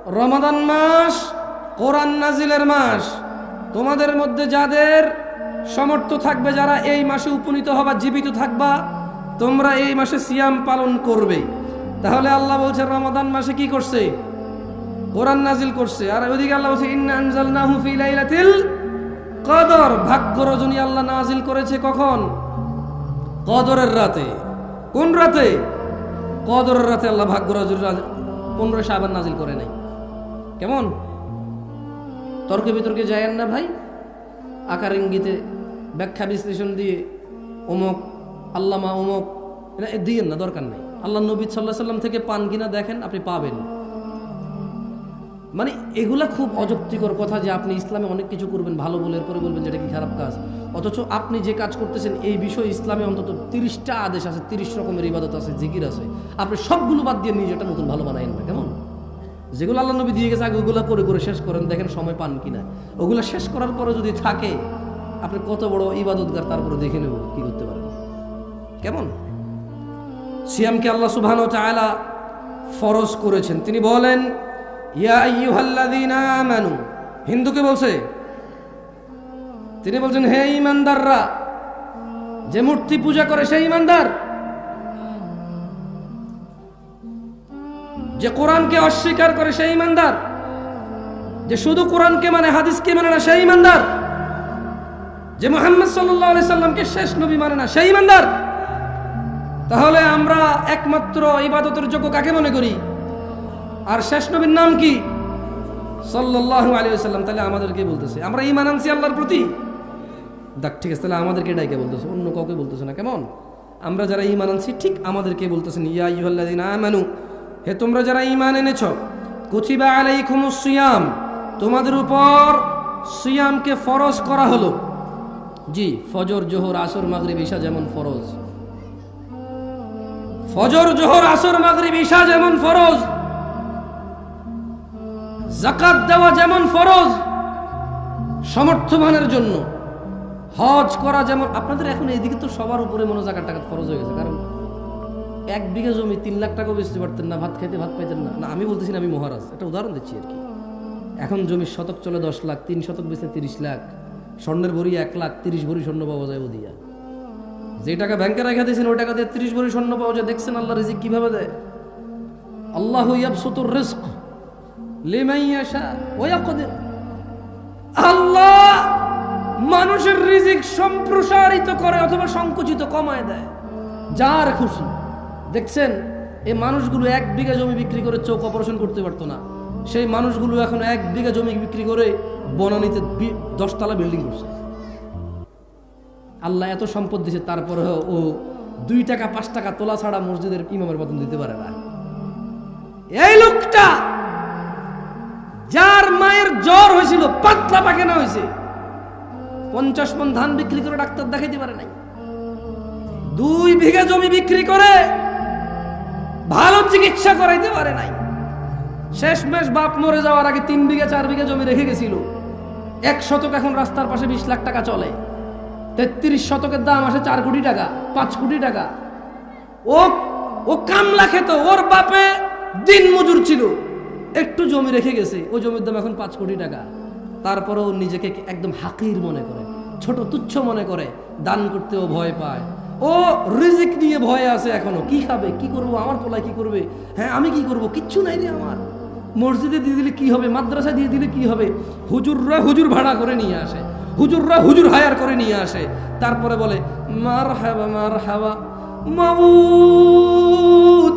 রমাদান মাস কোরআন নাজিলের মাস। তোমাদের মধ্যে যাদের সমর্থ থাকবে, যারা এই মাসে উপনীত হবা, জীবিত থাকবা, তোমরা এই মাসে সিয়াম পালন করবে। তাহলে আল্লাহ বলছে রমাদান মাসে কি করছে? কোরআন নাজিল করছে। আর ওইদিকে আল্লাহ বলছে ইন্না আনজালনাহু ফি লাইলাতিল কদর, ভাগ্য রজনী আল্লাহ নাজিল করেছে কখন? কদরের রাতে। কোন রাতে? কদরের রাতে আল্লাহ ভাগ্য রজনী 15 শাবান নাজিল করে নাই। কেমন তর্কে বিতর্কে যায়েন না ভাই, আকার ইঙ্গিতে ব্যাখ্যা বিশ্লেষণ দিয়ে অমুক আল্লামা অমুক এটা দিয়েন না, দরকার নেই। আল্লাহ নবী সাল্লাল্লাহু আলাইহি সাল্লাম থেকে পান কিনা দেখেন, আপনি পাবেন। মানে এগুলা খুব অযৌক্তিকর কথা যে আপনি ইসলামে অনেক কিছু করবেন ভালো বলে, এরপরে বলবেন যেটা কি খারাপ কাজ। অথচ আপনি যে কাজ করতেছেন এই বিষয়ে ইসলামে অন্তত 30টা আদেশ আছে, 30 রকমের ইবাদত আছে, জিকির আছে। আপনি সবগুলো বাদ দিয়ে নিজেটা নতুন ভালো বানাইন না। কেমন? যেগুলো আল্লাহ নবী দিয়ে গেছে আগে ওগুলো করে করে শেষ করেন, দেখেন সময় পান কিনা। ওগুলো শেষ করার পরে যদি থাকে আপনি কত বড় ইবাদতগার, তারপরে দেখে নেব কি করতে পারেন। কেমন? সিয়ামকে আল্লাহ সুবহানাহু ওয়া তাআলা ফরজ করেছেন। তিনি বলেন ইয়া আইয়ুহাল্লাযীনা আমানু, হিন্দুকে বলছে, তিনি বলছেন হে ঈমানদাররা, যে মূর্তি পূজা করে সেই ঈমানদার, যে কোরআনকে অস্বীকার করে সেই ঈমানদার, যে শুধু কোরআনকে মানে হাদিসকে মানে না সেই ঈমানদার, যে মুহাম্মদ সাল্লাল্লাহু আলাইহি সাল্লামকে শেষ নবী মানে না সেই ঈমানদার। তাহলে আমরা একমাত্র ইবাদতের যোগ্য কাকে মনে করি? আর শেষ নবীর নাম কি? সাল্লাল্লাহু আলাইহি ওয়াসাল্লাম। তাহলে আমাদেরকে বলতেছে আমরা ঈমান আনছি আল্লাহর প্রতি। দেখ ঠিক আছে, তাহলে আমাদেরকে এটাইকে বলতেছে, অন্য কাউকে বলতেছে না। কেমন? আমরা যারা ঈমান আনছি ঠিক আমাদেরকে বলতেছেন ইয়া আইয়ুহাল্লাযীনা আমানু, হে তোমরা যারা ঈমান এনেছো, কুতিবা আলাইকুমুস সিয়াম, তোমাদের উপর সিয়ামকে ফরজ করা হলো। জি, ফজর জোহর আসর মাগরিব ঈশা যেমন ফরজ, ফজর জোহর আসর মাগরিব ঈশা যেমন ফরজ, যাকাত দেওয়া যেমন ফরজ সমর্থবানের জন্য, হজ করা যেমন। আপনাদের এখন এইদিকে তো সবার উপরে মনে জাকাত টাকাত ফরজ হয়ে গেছে। কারণ 1 বিঘা জমি 3 লাখ টাকা বেচতে পারতেন না, ভাত খাইতে ভাত পাইতেন না। না আমি বলতেছি না, আমি মহারাজ, একটা উদাহরণ দিচ্ছি আর কি। এখন জমির শতক চলে 10 লাখ, 3 শতক বেচে 30 লাখ, স্বর্ণের ভরি 1 লাখ, 30 ভরি স্বর্ণ পাওয়া যায় ওদিয়া। যে টাকা ব্যাংকে রেখে দিয়েছেন ওই টাকা দিয়ে 30 ভরি স্বর্ণ পাওয়া যায়। দেখছেন আল্লাহ রিজিক কিভাবে দেয়? আল্লাহু ইয়াবসুতুর রিজক লিমান ইয়াশা ওয়া ইয়াকদির। আল্লাহ মানুষের রিজিক সম্প্রসারিত করে অথবা সংকুচিত কমায় দেয় যার খুশি। দেখছেন এই মানুষগুলো 1 বিঘা জমি বিক্রি করে চোখ অপারেশন করতে পারতো না, সেই মানুষগুলো এখন 1 বিঘা জমি বিক্রি করে বনানীতে 10 তলা বিল্ডিং করছে। আল্লাহ এত সম্পদ দিয়েছে, তারপরে ও 2 টাকা 5 টাকা তোলা ছাড়া মসজিদের ইমামের বেতন দিতে পারে না। এই লোকটা যার মায়ের জ্বর হয়েছিল, পাতলা পায়খানা হয়েছে, 50 মণ ধান বিক্রি করে ডাক্তার দেখাইতে পারে নাই। 2 বিঘা জমি বিক্রি করে ভালো চিকিৎসা করাইতে পারে নাই। শেষমেশ বাপ মরে যাওয়ার আগে 3 বিঘা 4 বিঘা জমি রেখে গেছিল। 1 শতক এখন রাস্তার পাশে 20 লাখ টাকা চলে। 33 শতকের দাম আসে 4 কোটি টাকা, 5 কোটি টাকা। ও কামলা খেত, ওর বাপে দিন মজুর ছিল, একটু জমি রেখে গেছে, ওই জমির দাম এখন 5 কোটি টাকা। তারপরেও নিজেকে একদম হাকির মনে করে, ছোট তুচ্ছ মনে করে, দান করতেও ভয় পায়। ও রিজিক নিয়ে ভয়ে আছে এখনো, কি খাবে, কি করবো, আমার পোলায় কি করবে, হ্যাঁ আমি কি করব, কিচ্ছু নাই রে আমার। মসজিদে দিয়ে দিলে কি হবে, মাদ্রাসা দিয়ে দিলে কি হবে। হুজুররা হুজুর ভাড়া করে নিয়ে আসে, হুজুররা হুজুর হায়ার করে নিয়ে আসে, তারপরে বলে মারহাবা মারহাবা মাবুদ।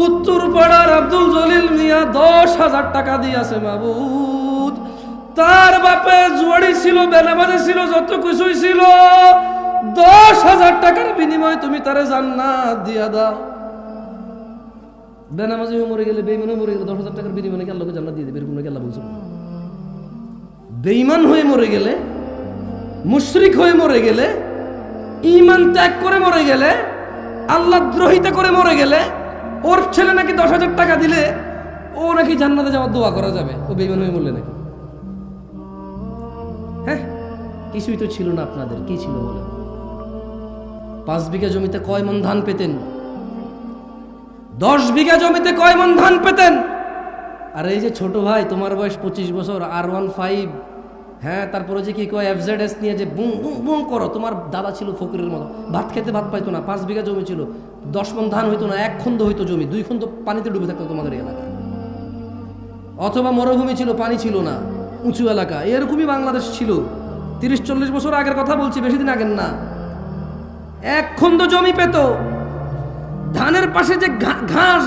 উত্তর পাড়ার আব্দুল জলিল মিয়া 10,000 টাকা দিয়েছে মাবুদ। তার বাপে জুয়াড়ি ছিল, বেনামাজি ছিল, যত কিছুই ছিল, 10,000 টাকার বিনিময়ে তুমি তারে জান্নাত দিয়া দাও। বেনামাজি হয়ে মরে গেলে, বেঈমান হয়ে মরে গেলে 10,000 টাকার বিনিময়ে কি আল্লাহকে জান্নাত দিয়ে দেবে? এরকম নাকি আল্লাহ বলছে? বেঈমান হয়ে মরে গেলে, মুশরিক হয়ে মরে গেলে, ঈমান ত্যাগ করে মরে গেলে, আল্লাহ দ্রোহিতা করে মরে গেলে, ওর ছেলে নাকি 10,000 টাকা দিলে ও নাকি জান্নাতে যাওয়ার দোয়া করা যাবে? ও বেঈমান হয়ে মরলে নাকি? হ্যাঁ, কিছুই তো ছিল না আপনাদের। কি ছিল বলেন? 5 বিঘা জমিতে কয় মণ ধান পেতেন? 10 বিঘা জমিতে কয় মণ ধান পেতেন? আর এই যে ছোট ভাই তোমার বয়স 25 বছর, R15, হ্যাঁ, তারপরে যে কি কয় FZS নিয়ে যে বুম বুম বুম করো। তোমার দাদা ছিল ফকিরের মতো, ভাত খেতে ভাত পাইতো না, 5 বিঘা জমি ছিল, 10 মণ ধান হইতো না, 1 খন্দ হইতো জমি, 2 খন্দ পানিতে ডুবে থাকতো তোমাদের এলাকা। অথবা মরুভূমি ছিল, পানি ছিল না, উঁচু এলাকা, এরকমই বাংলাদেশ ছিল। 30-40 বছর আগের কথা বলছি, বেশি দিন আগের না। 1 খন্দ জমি পেত, ধানের পাশে যে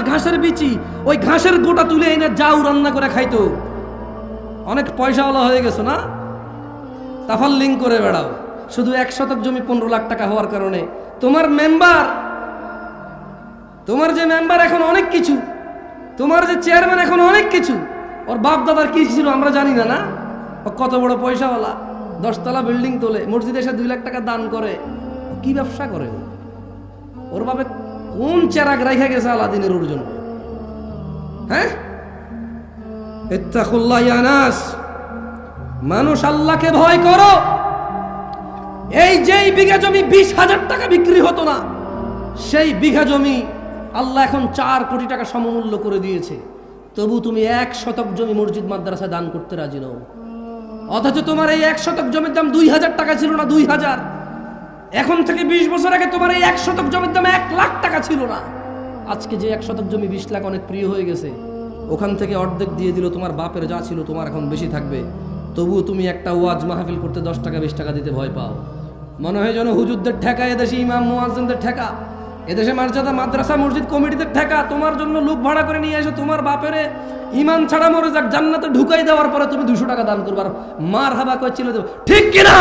ঘাসের বিচি, ওই ঘাসের গোটা তুলে এনে জাউ রান্না করে খাইতো। অনেক পয়সাওয়ালা হয়ে গেছো না, তাফাল্লিং করে বেড়াও। শুধু 1 শতক জমি 15 লাখ টাকা হওয়ার কারণে তোমার যে মেম্বার এখন অনেক কিছু, তোমার যে চেয়ারম্যান এখন অনেক কিছু। ওর বাপ দাদার কি ছিল আমরা জানি না, না? ও কত বড় পয়সাওয়ালা, 10 তলা বিল্ডিং তোলে, মসজিদে এসে 2 লাখ টাকা দান করে। কি ব্যবসা করে ওর বাপে? কোন চেরাগ রাইখা গেছে আলাদিনের ওর জন্য? হ্যাঁ, ইত্তাকুল্লাহ ইয়া নাস, মানুষ আল্লাহকে ভয় করো। এই যেই বিঘা জমি 20,000 টাকা বিক্রি হতো না, সেই বিঘা জমি আল্লাহ এখন 4 কোটি টাকা সমমূল্য করে দিয়েছে। তবু তুমি 1 শতক জমি মসজিদ মাদ্রাসায় দান করতে রাজি নও। অথচ তোমার এই 1 শতক জমির দাম 2,000 টাকা ছিল না, 2,000। এখন থেকে 20 বছর আগে তোমার এই 1 শতক জমির দাম 1 লাখ টাকা ছিল না। আজকে যে 1 শতক জমি 20 লাখ অনেক প্রিয় হয়ে গেছে, ওখান থেকে অর্ধেক দিয়ে দিল। তোমার বাপের যা ছিল তোমার এখন বেশি থাকবে। তবুও তুমি একটা ওয়াজ মাহফিল করতে 10 টাকা 20 টাকা দিতে ভয় পাও। মনে হয় যেন হুজুরদের ঠেকা, এদেশে ইমাম মুয়াজ্জিনদের ঠেকা, এদেশে মর্যাদা মাদ্রাসা মসজিদ কমিটিদের ঠেকা। তোমার জন্য লোক ভাড়া করে নিয়ে এসে তোমার বাপের ইমান ছাড়া মরে যাক, জান্নাতে ঢুকাই দেওয়ার পরে তুমি 200 টাকা দান করবার, মার হাবা করে চিলে দেবো, ঠিক কিনা?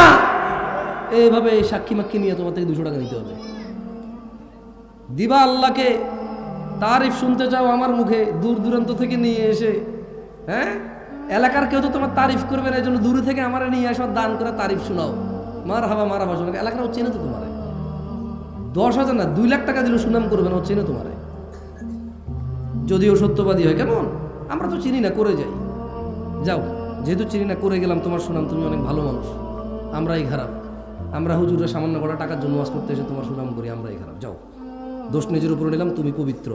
এইভাবে সাক্ষী মাক্ষী নিয়ে তোমার থেকে 200 টাকা নিতে হবে। দিবা আল্লাহকে তারিফ শুনতে চাও আমার মুখে, দূর দূরান্ত থেকে নিয়ে এসে, হ্যাঁ, এলাকার কেউ তো তোমার তারিফ করবে না, এই জন্য দূরে থেকে আমার নিয়ে আসো, দান করে তারিফ শোনাও, মার হাবা শোনাও। এলাকার ও চেনে তো তোমারে, 10,000 না 2 লাখ টাকা দিলে সুনাম করবে না, ও চেনে তোমারে, যদিও সত্যবাদী হয়। কেমন? আমরা তো চিনি না, করে যাই। যাও, যেহেতু চিনি না করে গেলাম, তোমার সুনাম, তুমি অনেক ভালো মানুষ, আমরাই খারাপ। আমরা হুজুরের সামান্য কটা টাকার জন্য ওয়াজ করতে এসে তোমার সুনাম করি, আমরাই খারাপ। যাও, দোষ নিজের উপরে নিলাম, তুমি পবিত্র।